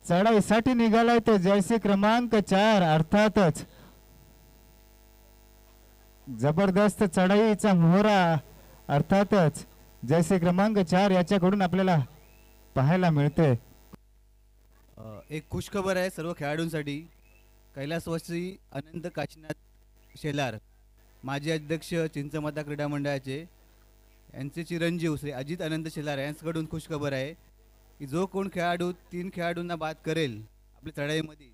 चढाईसाठी निघालाय तो जर्सी क्रमांक 4 अर्थातच जबरदस्त चढाईचा मोहरा अर्थातच जर्सी क्रमांक 4 याच्याकडून आपल्याला पाहायला मिळते. एक खुशखबर आहे सर्व खेळाडूंसाठी. कैलासवासी अनंत काशीनाथ शेलार माजी अध्यक्ष चिंचमाता क्रीडा मंडळाचे यांचे चिरंजीव श्री अजित अनंत शेलार यांच्याकडून खुशखबर आहे की जो कोण खेळाडू 3 खेळाडूंना बाद करेल आपल्या चढाईमध्ये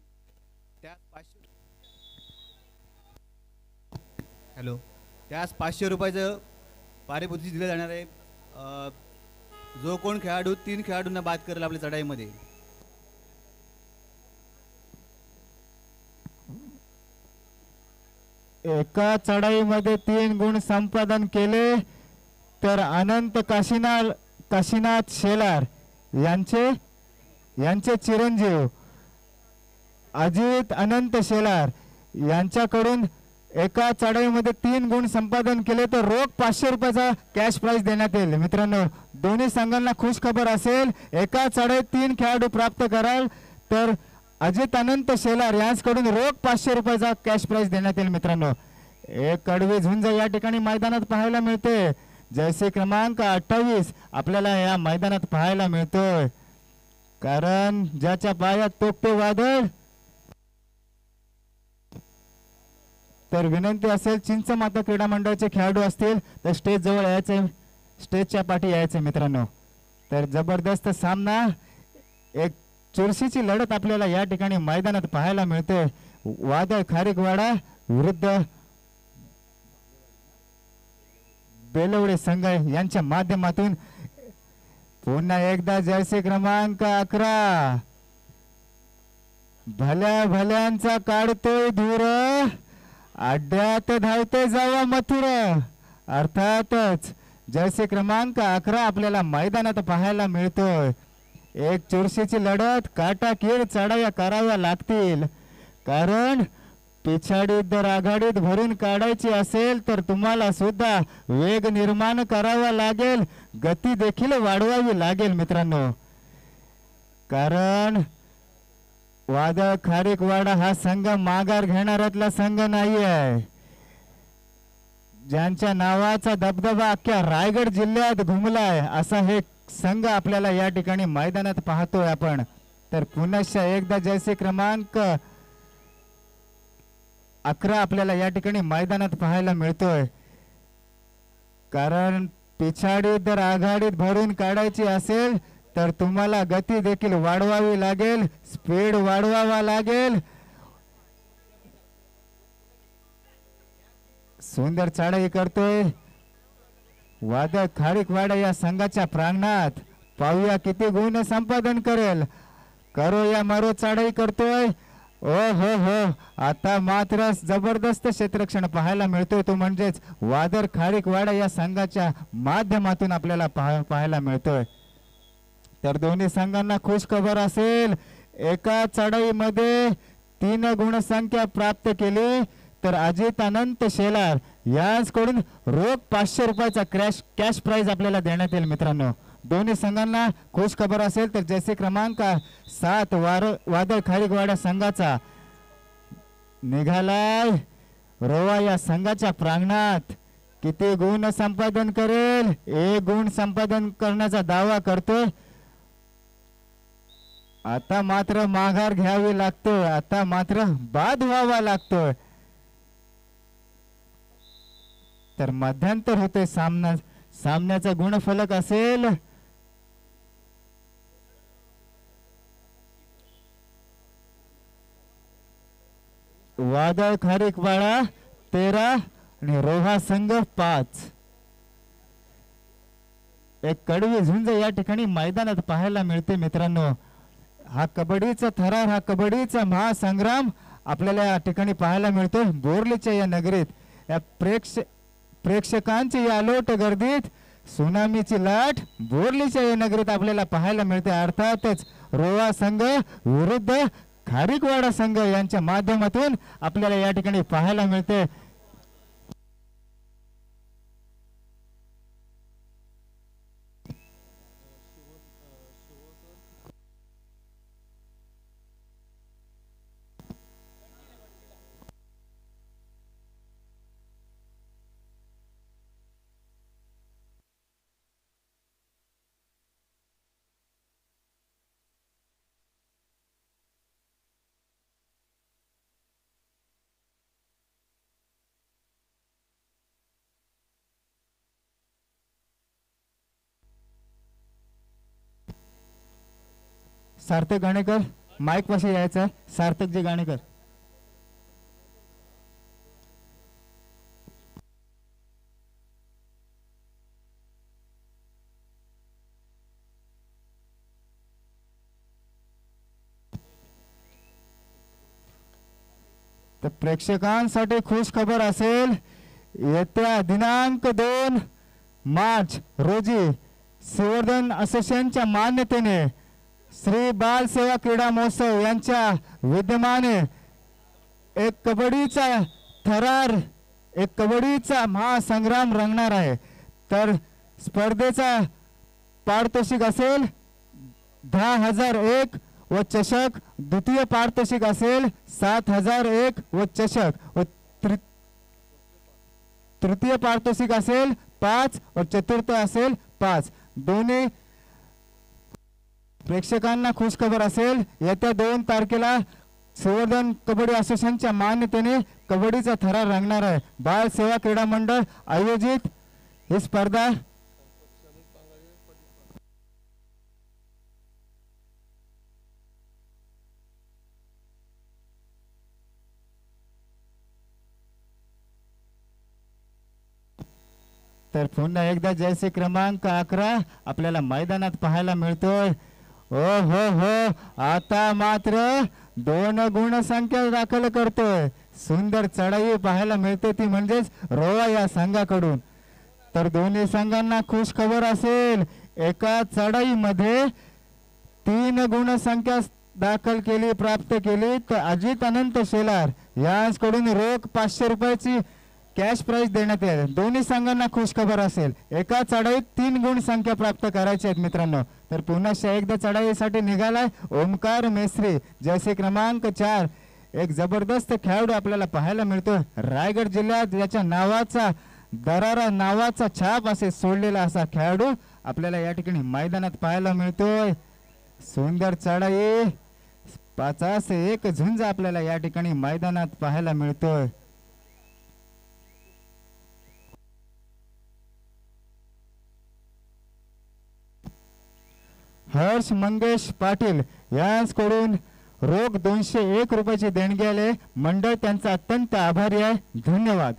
त्यास 500 रुपयाचं पारितोषिक दिलं जाणार आहे. जो कोण खेळाडू 3 खेळाडूंना बाद करेल आपल्या चढाईमध्ये. एका चढाईमध्ये 3 गुण संपादन केले तर अनंत काशीनाथ शेलार यांचे चिरंजीव अजित अनंत शेलार यांच्याकडून एका चढाईमध्ये 3 गुण संपादन केले तर रोख 500 रुपयाचा कॅश प्राइज देण्यात येईल. मित्रांनो दोन्ही संघांना खुश खबर असेल. एका चढाईत 3 खेळाडू प्राप्त कराल तर अजित अनंत शेलार यांच्याकडून रोख 500 रुपयाचा कॅश प्राइज देण्यात येईल. मित्रांनो एक कडवी झुंज या ठिकाणी मैदानात पाहायला मिळते. जर्सी क्रमांक 28 आपल्याला या मैदानात पाहायला मिळतोय. कारण ज्याच्या पायात तोकते वादळ तर विनंती असेल चिंचमाता क्रीडा मंडळाचे खेळाडू असतील तर स्टेज जवळ यायचे, स्टेजच्या पाठी यायचे. मित्रांनो तर जबरदस्त सामना एक चुरशीची लढत आपल्याला या ठिकाणी मैदानात पाहायला मिळते. वादळ खारीकवाडा विरुद्ध बेलवडे संघ यांच्या माध्यमातून पुन्हा एकदा जर्सी क्रमांक 11 भल्या भल्यांचा काढतोय धूर अड्ड्यात धावते जावा मथुर. अर्थातच जर्सी क्रमांक 11 आपल्याला मैदानात पाहायला मिळतोय. एक चुरशीची लढत काटाकीर चढाया कराव्या लागतील. कारण पिछाडीत जर आघाडीत भरून काढायची असेल तर तुम्हाला सुद्धा वेग निर्माण करावा लागेल, गती देखील वाढवावी लागेल. मित्रांनो कारण वादळ खारीकवाडा हा संघ माघार घेणाऱ्यातला संघ नाही आहे. ज्यांच्या नावाचा दबदबा अख्ख्या रायगड जिल्ह्यात घुमलाय असा हे संघ आपल्याला या ठिकाणी मैदानात पाहतोय आपण. तर पुनश्च एकदा जर्सी क्रमांक 11 आपल्याला या ठिकाणी मैदानात पाहायला मिळतोय. कारण पिछाडीत जर आघाडीत भरून काढायची असेल तर तुम्हाला गती देखील वाढवावी लागेल, स्पीड वाढवावा लागेल. सुंदर चढाई करतोय वादळ खारीकवाडा या संघाच्या प्रांगणात. पाहूया किती गुण संपादन करेल. करो या मारो चढाई करतोय. ओ हो आता मात्र जबरदस्त क्षेत्ररक्षण पाहायला मिळतोय. तो म्हणजेच वादळ खारीकवाडा या संघाच्या माध्यमातून आपल्याला पाहायला मिळतोय. तर दोन्ही संघांना खुश खबर असेल. एका चढाईमध्ये 3 गुणसंख्या प्राप्त केली तर अजित अनंत शेलार यांच्याकडून रोख 500 रुपयाचा कॅश प्राइज आपल्याला देण्यात येईल. मित्रांनो दोन्ही संघांना खुश खबर असेल. तर जर्सी क्रमांक 7 वादळ खारीकवाडा संघाचा निघालाय रोवा या संघाच्या प्रांगणात. किती गुण संपादन करेल? 1 गुण संपादन करण्याचा दावा करतोय. आता मात्र माघार घ्यावी लागतोय. आता मात्र बाद व्हावा लागतोय. तर मध्यंतर होते सामन्याचा गुणफलक असेल वादळ खारीकवाडा 13 आणि रोहा संघ 5. एक कडवी झुंज या ठिकाणी मैदानात पाहायला मिळते. मित्रांनो हा कबड्डीचा थरार, हा कबड्डीचा महासंग्राम आपल्याला या ठिकाणी पाहायला मिळतो. बोर्लीच्या या नगरीत या प्रेक्षकांची या अलोट गर्दीत सुनामीची लाट बोर्लीच्या या नगरीत आपल्याला पाहायला मिळते. अर्थातच रोहा संघ विरुद्ध खारीकवाडा संघ यांच्या माध्यमातून आपल्याला या ठिकाणी पाहायला मिळते. सार्थक गाणेकर माईक पाशी यायचं आहे. सार्थकजी गाणेकर. तर प्रेक्षकांसाठी खुश खबर असेल, येत्या दिनांक 2 मार्च रोजी संवर्धन असोसिएशनच्या मान्यतेने श्री बाल सेवा क्रीडा महोत्सव यांच्या विद्यमाने एक कबड्डीचा महासंग्राम रंगणार आहे. तर स्पर्धेचा पारितोषिक असेल 10,001 व चषक, द्वितीय पारितोषिक असेल 7,001 व चषक व तृतीय पारितोषिक असेल 5 व चतुर्थ असेल 5. दोन्ही प्रेक्षकांना खुश खबर असेल, येत्या 2 तारखेला संवर्धन कबड्डी असोसिएशनच्या मान्यतेने कबड्डीचा थरार रंगणार आहे. बाल सेवा क्रीडा मंडळ आयोजित ही स्पर्धा तर पुन्हा एकदा जर्सी क्रमांक 11 आपल्याला मैदानात पाहायला मिळतोय. ओ हो आता मात्र 2 गुणसंख्या दाखल करतोय. सुंदर चढाई पाहायला मिळते, ती म्हणजेच रोहा या संघाकडून. तर दोन्ही संघांना खुश खबर असेल, एका चढाईमध्ये 3 गुणसंख्या दाखल केली, प्राप्त केली. तर अजित अनंत शेलार यांकडून रोख 500 रुपयाची कॅश प्राइज देण्यात येईल. दोन्ही संघांना खुश खबर असेल, एका चढाईत 3 गुण संख्या प्राप्त करायची आहेत मित्रांनो. तर पुन्हा एकदा चढाईसाठी निघालाय ओमकार मेस्त्री, जर्सी क्रमांक 4. एक जबरदस्त खेळाडू आपल्याला पाहायला मिळतो. रायगड जिल्ह्यात याच्या नावाचा दरारा नावाचा छाप असे सोडलेला असा खेळाडू आपल्याला या ठिकाणी मैदानात पाहायला मिळतोय. सुंदर चढाई, 5-1 झुंज आपल्याला या ठिकाणी मैदानात पाहायला मिळतोय. हर्ष मंगेश पाटील यांकडून रोख 201 रुपयाची देणगी आले. मंडळ त्यांचा अत्यंत आभारी आहे. धन्यवाद.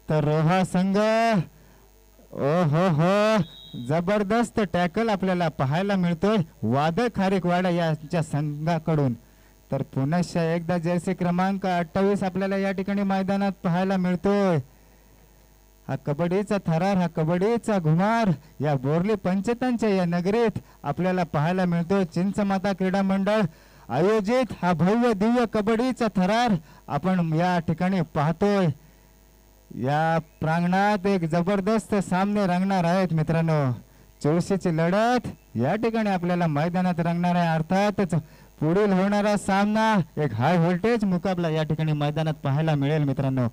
तर रोहा संघ हो जबरदस्त टॅकल आपल्याला पाहायला मिळतोय वादळ खारेकवाडा यांच्या संघाकडून. तर पुन्हा एकदा जर्सी क्रमांक 28 आपल्याला या ठिकाणी मैदानात पाहायला मिळतोय. हा कबड्डीचा थरार, हा कबड्डीचा घुमार या बोर्ली पंचायतांच्या या नगरीत आपल्याला पाहायला मिळतो. चिंचमाता क्रीडा मंडळ आयोजित हा भव्य दिव्य कबड्डीचा थरार आपण या ठिकाणी पाहतोय. या प्रांगणात एक जबरदस्त सामने रंगणार आहेत मित्रांनो. चुरशीची लढत या ठिकाणी आपल्याला मैदानात रंगणार आहे. अर्थातच पुढील होणारा सामना एक हाय व्होल्टेज मुकाबला या ठिकाणी मैदानात पाहायला मिळेल मित्रांनो.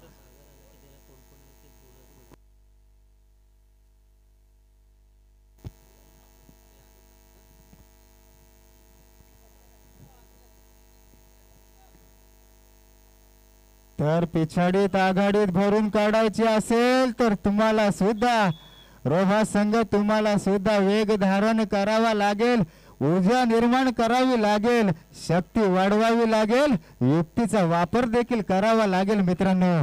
तर पिछाडीत आघाडीत भरून काढायची असेल तर तुम्हाला सुद्धा रोहा संघ तुम्हाला सुद्धा वेग धारण करावा लागेल, ऊर्जा निर्माण करावी लागेल, शक्ती वाढवावी लागेल, युक्तीचा वापर देखील करावा लागेल मित्रांनो.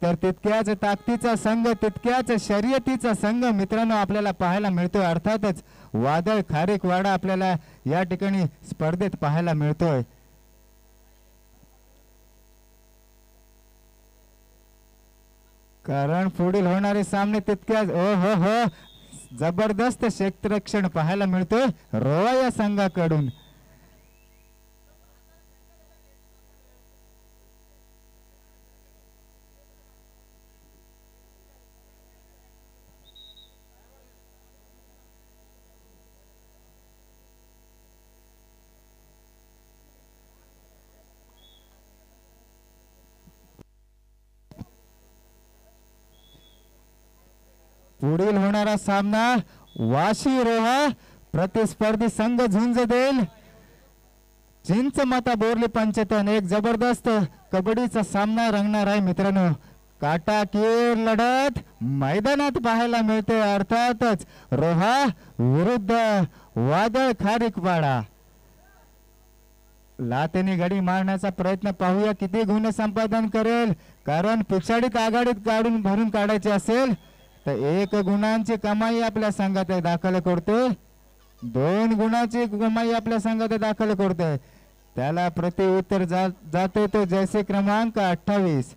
तर तितक्याच ताकदीचा संघ, तितक्याच शर्यतीचा संघ मित्रांनो आपल्याला पाहायला मिळतोय. अर्थातच वादळ खारेकवाडा आपल्याला या ठिकाणी स्पर्धेत पाहायला मिळतोय. कारण पुढील होणारे सामने तितक्याच हो जबरदस्त क्षेत्ररक्षण पाहायला मिळतोय रोहा या संघाकडून. पुढील होणारा सामना वाशी रोहा प्रतिस्पर्धी संघ झुंज देईल चिंचमाता बोर्ली पंचायत. एक जबरदस्त कबड्डीचा सामना रंगणार आहे मित्रांनो. काटाकीर लढत मैदानात पाहायला मिळते. अर्थातच रोहा विरुद्ध वादळ खारीकवाडा. लातेने गडी मारण्याचा प्रयत्न, पाहूया किती गुण संपादन करेल. कारण पिछाडीत आघाडीत काढून भरून काढायचे असेल तर 1 गुणांची कमाई आपल्या संघात दाखल करतोय. 2 गुणाची कमाई आपल्या संघात दाखल करतोय. त्याला प्रति उत्तर जाते तो जैसे क्रमांक 28.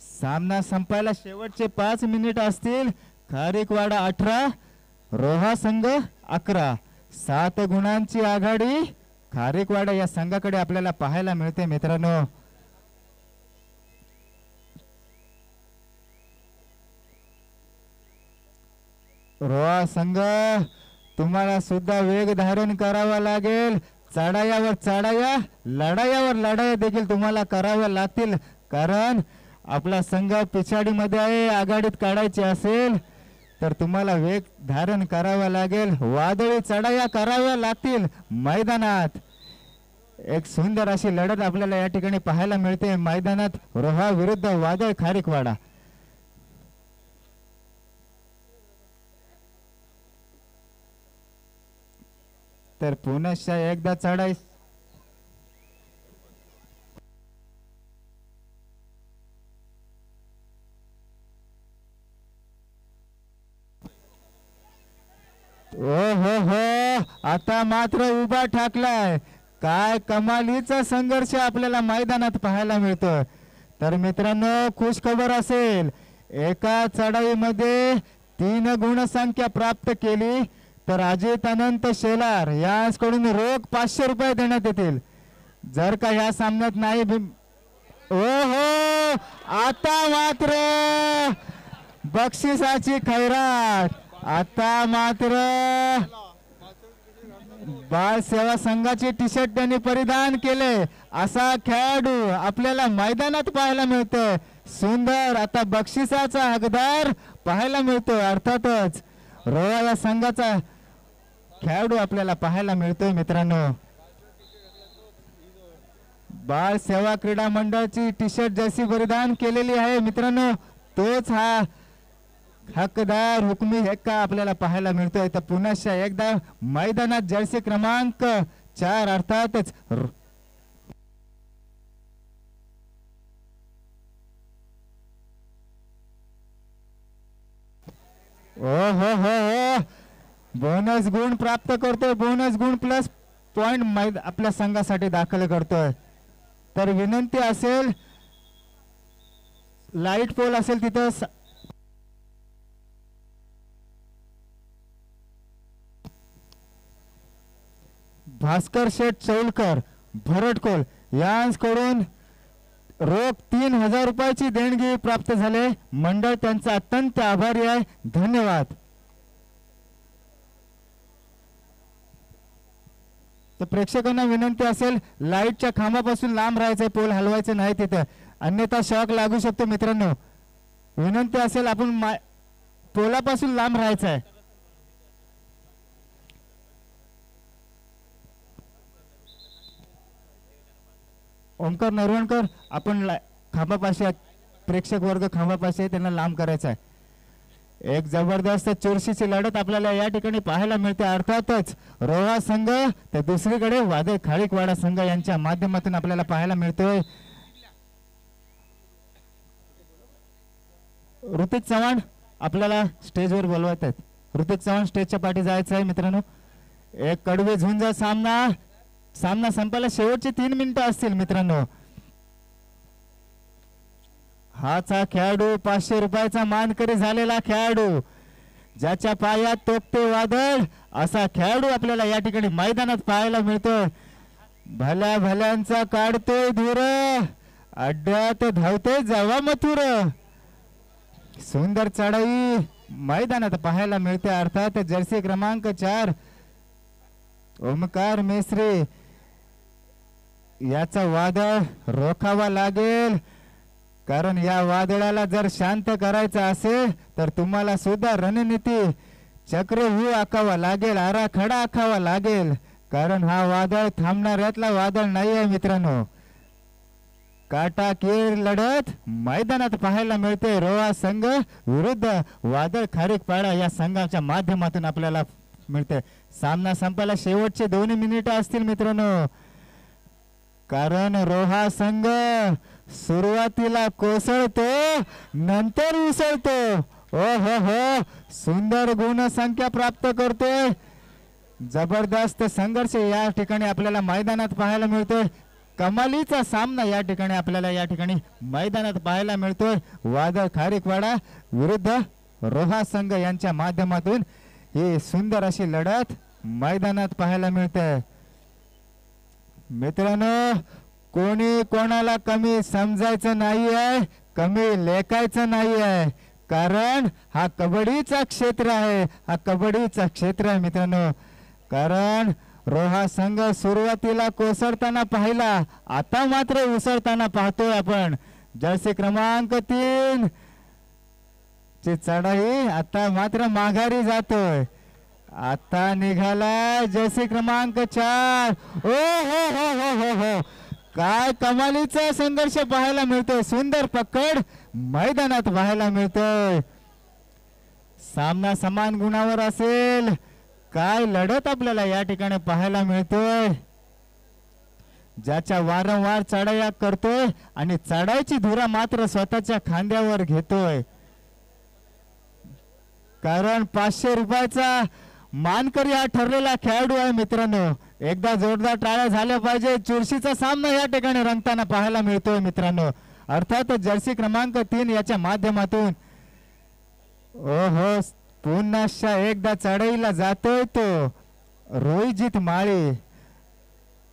सामना संपायला शेवटचे 5 मिनिट असतील. खारीकवाडा 18, रोहा संघ 11. 7 गुणांची आघाडी खारीकवाडा या संघाकडे आपल्याला पाहायला मिळते मित्रांनो. रोहा संघ तुम्हाला सुद्धा वेग धारण करावा लागेल. चढायावर चढाया, लढायावर लढाया देखील तुम्हाला कराव्या लागतील. कारण आपला संघ पिछाडीमध्ये आहे. आघाडीत काढायचे असेल तर तुम्हाला वेग धारण करावा लागेल. वादळी चढाया कराव्या लागतील मैदानात. एक सुंदर अशी लढत आपल्याला या ठिकाणी पाहायला मिळते मैदानात. रोहा विरुद्ध वादळ खारीकवाडा. तर पुनश्च एकदा चढाई हो आता मात्र उभा ठाकलाय. काय कमालीचा संघर्ष आपल्याला मैदानात पाहायला मिळतो. तर मित्रांनो खुश खबर असेल, एका चढाईमध्ये 3 गुणसंख्या प्राप्त केली तर अजित अनंत शेलार यांकडून रोख 500 रुपये देण्यात येतील. जर का ह्या सामन्यात नाही हो आता मात्र बक्षिसाची खैरात. आता मात्र बाल सेवा संघाचे टी शर्ट त्यांनी परिधान केले असा खेळाडू आपल्याला मैदानात पाहायला मिळतो. सुंदर आता बक्षिसाचा हकदार पाहायला मिळतो. अर्थातच रोहा या संघाचा खेळाडू आपल्याला पाहायला मिळतोय मित्रांनो. बाल सेवा क्रीडा मंडळाची टी शर्ट जर्सी परिधान केलेली आहे मित्रांनो. तोच हा हकदार हुकमी हक्का आपल्याला पाहायला मिळतोय. तर पुनश्च एकदा मैदानात जर्सी क्रमांक 4 अर्थातच हो बोनस गुण प्राप्त करतोय. बोनस गुण प्लस पॉइंट आपल्या संघासाठी दाखल करतोय. तर विनंती असेल, लाईट पोल असेल तिथं भास्कर शेठ चौलकर भरटकोल यांकडून रोख 3000 रुपयाची देणगी प्राप्त झाले. मंडळ त्यांचा अत्यंत आभारी आहे. धन्यवाद. तर प्रेक्षकांना विनंती असेल, लाईटच्या खांबापासून लांब राहायचंय, पोल हलवायचं नाही तिथं, अन्यथा शॉक लागू शकतो मित्रांनो. विनंती असेल आपण पोलापासून लांब राहायचं आहे. ओमकार नरवणकर आपण खांबापाशी, प्रेक्षक वर्ग खांबापाशी त्यांना लांब करायचा आहे. एक जबरदस्त चुरशीची लढत आपल्याला या ठिकाणी पाहायला मिळते. अर्थातच रोहा संघ तर दुसरीकडे वादळ खारीकवाडा संघ यांच्या माध्यमातून आपल्याला पाहायला मिळतोय. ऋतिक चव्हाण आपल्याला स्टेजवर बोलवत आहेत. ऋतिक चव्हाण स्टेजच्या पाठी जायचं आहे मित्रांनो. एक कडवे झुंज सामना संपायला शेवटचे 3 मिनिटं असतील मित्रांनो. हाचा खेळाडू 500 रुपयाचा मानकरी झालेला खेळाडू, ज्याच्या पायात तोकते वादळ असा खेळाडू आपल्याला या ठिकाणी मैदानात पाहायला मिळतो. भल्या भल्यांचा काढतोय धूर, अड्ड्यात धावतोय जावा मथुर. सुंदर चढाई मैदानात पाहायला मिळते. अर्थात जर्सी क्रमांक 4 ओमकार मेसरे याचा वादळ रोखावा लागेल. कारण या वादळाला जर शांत करायचं असेल तर तुम्हाला सुद्धा रणनीती चक्रव्यूह आखावा लागेल, आराखडा आखावा लागेल. कारण हा वादळ थांबणाऱ्यातला वादळ नाही आहे मित्रांनो. काटाकीर लढत मैदानात पाहायला मिळते. रोहा संघ विरुद्ध वादळ खारीकपाडा या संघाच्या माध्यमातून आपल्याला मिळते. सामना संपायला शेवटचे 2 मिनिट असतील मित्रांनो, कारण रोहा संघ सुरुवातीला कोसळतो नंतर उसळतो. ओ हो हो, सुंदर गुणसंख्या प्राप्त करतोय. जबरदस्त संघर्ष या ठिकाणी आपल्याला मैदानात पाहायला मिळतोय. कमालीचा सामना या ठिकाणी आपल्याला या ठिकाणी मैदानात पाहायला मिळतोय. वादळ खारीकवाडा विरुद्ध रोहा संघ यांच्या माध्यमातून ही सुंदर अशी लढत मैदानात पाहायला मिळते. मित्रांनो, कोणी कोणाला कमी समजायचं नाही आहे, कमी लेखायचं नाही आहे, कारण हा कबड्डीचा क्षेत्र आहे. हा कबड्डीचा क्षेत्र आहे मित्रांनो. कारण रोहा संघ सुरुवातीला कोसळताना पाहिला, आता मात्र उसळताना पाहतोय आपण. जर्सी क्रमांक 3 ची चढाई आता मात्र माघारी जातोय. आता निघाला जर्सी क्रमांक 4. ओ हो हो हो हो हो, काय कमालीचा संघर्ष पाहायला मिळतोय. सुंदर पकड मैदानात पाहायला मिळतोय. सामना समान गुणावर असेल. काय लढत आपल्याला या ठिकाणी पाहायला मिळतोय. ज्याच्या वारंवार चढाया करतोय आणि चढायची धुरा मात्र स्वतःच्या खांद्यावर घेतोय. कारण 500 रुपयाचा मानकरी हा ठरलेला खेळाडू आहे मित्रांनो. एकदा जोरदार टाळ्या झाल्या पाहिजे. चुरशीचा सामना या ठिकाणी रंगताना पाहायला मिळतोय मित्रांनो. अर्थात जर्सी क्रमांक 3 याच्या माध्यमातून ओहो, पुन्हा एकदा चढाईला जातोय तो रोहिजित माळी.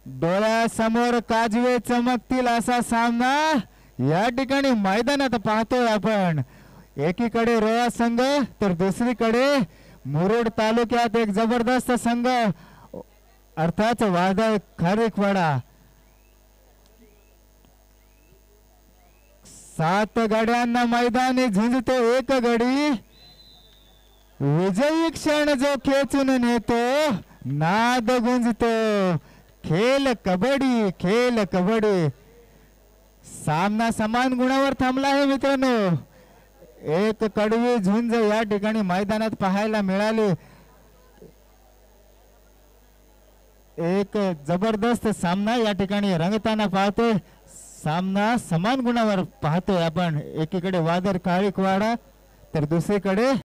डोळ्यासमोर काजवे चमकतील असा सामना या ठिकाणी मैदानात पाहतोय आपण. एकीकडे रोहा संघ तर दुसरीकडे मुरुड तालुक्यात एक जबरदस्त संघ अर्थात वादळ खारीकवाडा. 7 गड्यांना मैदानी झुंजतो एक गडी. विजयी क्षण जो खेचून नेतो, नाद गुंजतो. खेळ कबड्डी, खेळ कबड्डी. सामना समान गुणावर थांबला आहे मित्रांनो. एक कडवी झुंज या ठिकाणी मैदानात पाहायला मिळाली. एक जबरदस्त सामना या ठिकाणी रंगताना पाहतोय. सामना समान गुणावर पाहतोय आपण. एकीकडे वादळ खारीकवाडा तर दुसरीकडे